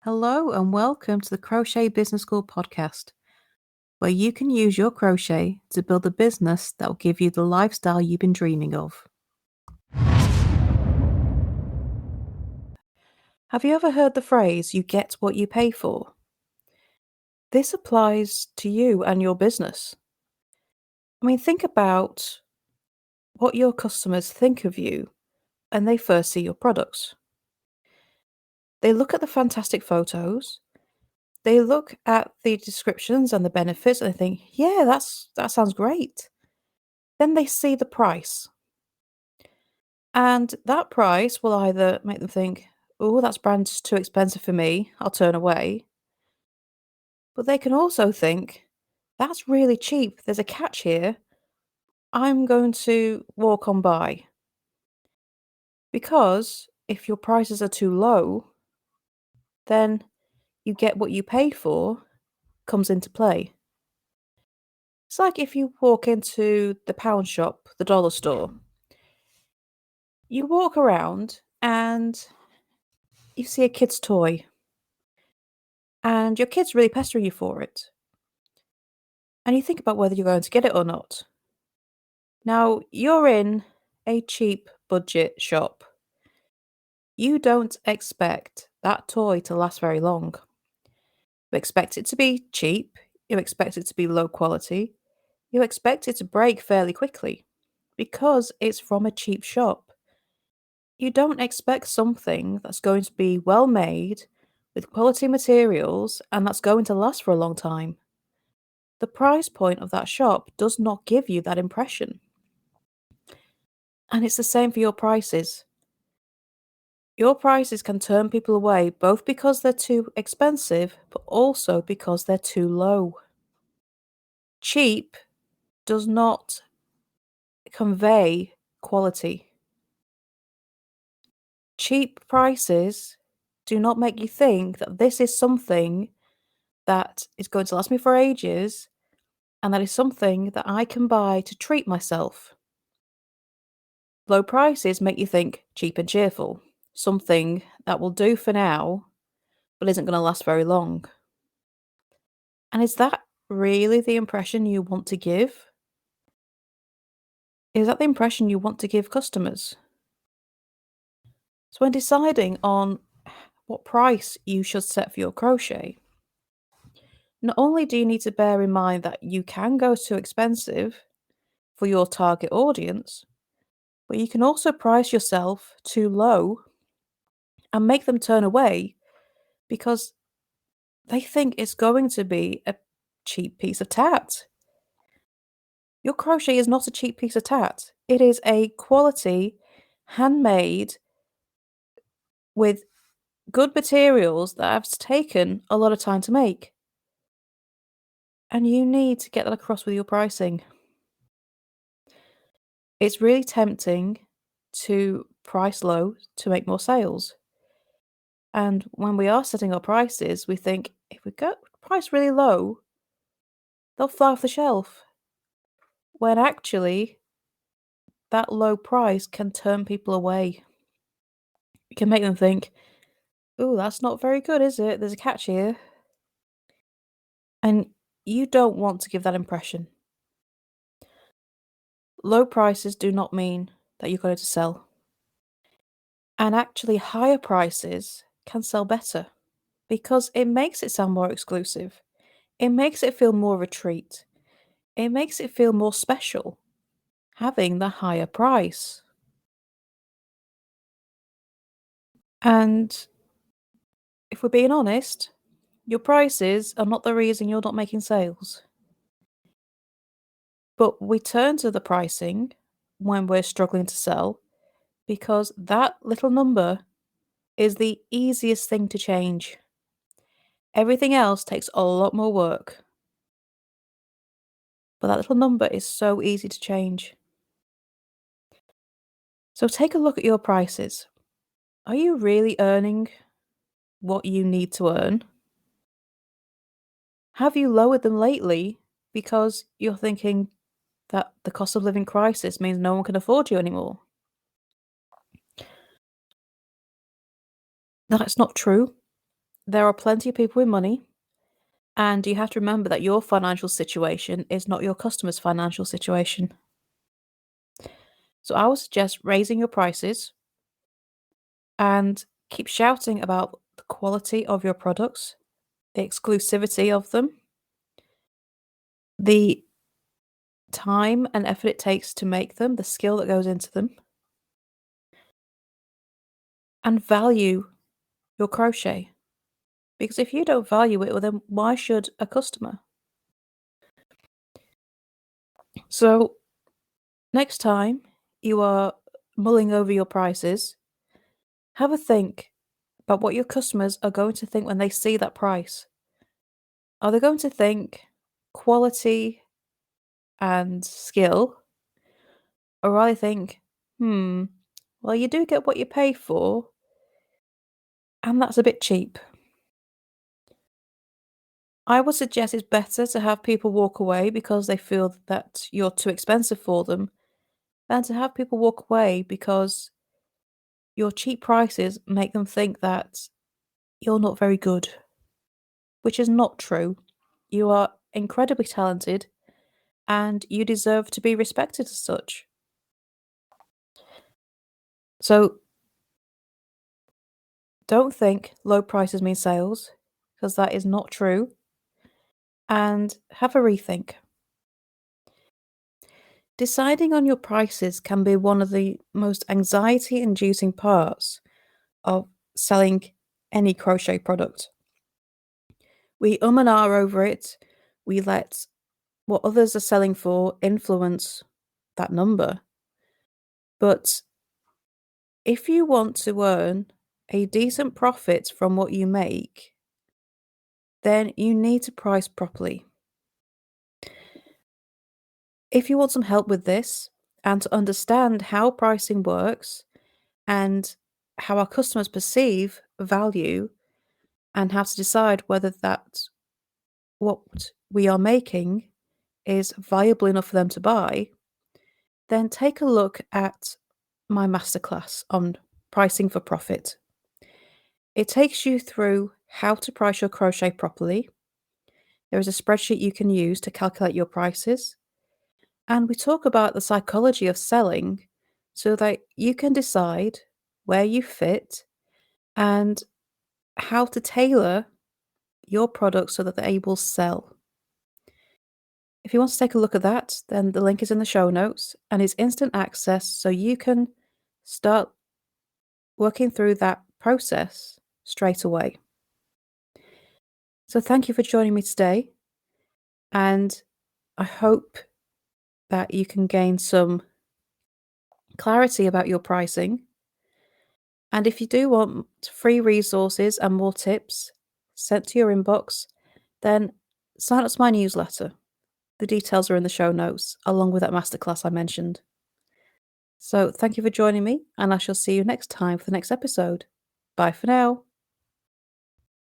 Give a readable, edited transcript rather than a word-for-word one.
Hello and welcome to the Crochet Business School podcast, where you can use your crochet to build a business that will give you the lifestyle you've been dreaming of. Have you ever heard the phrase, you get what you pay for? This applies to you and your business. Think about what your customers think of you when they first see your products. They look at the fantastic photos, they look at the descriptions and the benefits, and they think, yeah, that sounds great. Then they see the price. And that price will either make them think, oh, that's brand too expensive for me, I'll turn away. But they can also think, that's really cheap, there's a catch here, I'm going to walk on by. Because if your prices are too low, then you get what you pay for comes into play. It's like if you walk into the pound shop, the dollar store, you walk around and you see a kid's toy, and your kid's really pestering you for it. And you think about whether you're going to get it or not. Now, you're in a cheap budget shop. You don't expect that toy to last very long. You expect it to be cheap, you expect it to be low quality, you expect it to break fairly quickly because it's from a cheap shop. You don't expect something that's going to be well made with quality materials and that's going to last for a long time. The price point of that shop does not give you that impression. And it's the same for your prices. Your prices can turn people away both because they're too expensive, but also because they're too low. Cheap does not convey quality. Cheap prices do not make you think that this is something that is going to last me for ages and that is something that I can buy to treat myself. Low prices make you think cheap and cheerful, something that will do for now but isn't going to last very long. And is that really the impression you want to give? Is that the impression you want to give customers? So, when deciding on what price you should set for your crochet, not only do you need to bear in mind that you can go too expensive for your target audience, but you can also price yourself too low and make them turn away because they think it's going to be a cheap piece of tat. Your crochet is not a cheap piece of tat. It is a quality, handmade, with good materials that have taken a lot of time to make. And you need to get that across with your pricing. It's really tempting to price low to make more sales. And when we are setting our prices, we think if we go price really low, they'll fly off the shelf. When actually, that low price can turn people away. It can make them think, "Ooh, that's not very good, is it? There's a catch here." And you don't want to give that impression. Low prices do not mean that you're going to sell. And actually, higher prices can sell better because it makes it sound more exclusive. It makes it feel more of a treat. It makes it feel more special having the higher price. And if we're being honest, your prices are not the reason you're not making sales. But we turn to the pricing when we're struggling to sell because that little number is the easiest thing to change. Everything else takes a lot more work. But that little number is so easy to change. So take a look at your prices. Are you really earning what you need to earn? Have you lowered them lately because you're thinking that the cost of living crisis means no one can afford you anymore? That's not true. there are plenty of people with money, and you have to remember that your financial situation is not your customer's financial situation. So I would suggest raising your prices and keep shouting about the quality of your products, the exclusivity of them, the time and effort it takes to make them, the skill that goes into them, and value your crochet. Because if you don't value it, well, then why should a customer? So next time you are mulling over your prices, have a think about what your customers are going to think when they see that price. Are they going to think quality and skill? Or I think, well, you do get what you pay for, and that's a bit cheap. I would suggest it's better to have people walk away because they feel that you're too expensive for them than to have people walk away because your cheap prices make them think that you're not very good, which is not true. You are incredibly talented and you deserve to be respected as such. So don't think low prices mean sales, because that is not true, and have a rethink. Deciding on your prices can be one of the most anxiety inducing parts of selling any crochet product. We and ah over it, we let what others are selling for influence that number. But if you want to earn a decent profit from what you make, then you need to price properly. If you want some help with this and to understand how pricing works and how our customers perceive value and how to decide whether that what we are making is valuable enough for them to buy, then take a look at my masterclass on pricing for profit. It takes you through how to price your crochet properly. There is a spreadsheet you can use to calculate your prices. And we talk about the psychology of selling so that you can decide where you fit and how to tailor your products so that they will sell. If you want to take a look at that, then the link is in the show notes and is instant access so you can start working through that process straight away. So thank you for joining me today, and I hope that you can gain some clarity about your pricing. And if you do want free resources and more tips sent to your inbox, then sign up to my newsletter. The details are in the show notes, along with that masterclass I mentioned. So thank you for joining me, and I shall see you next time for the next episode. Bye for now.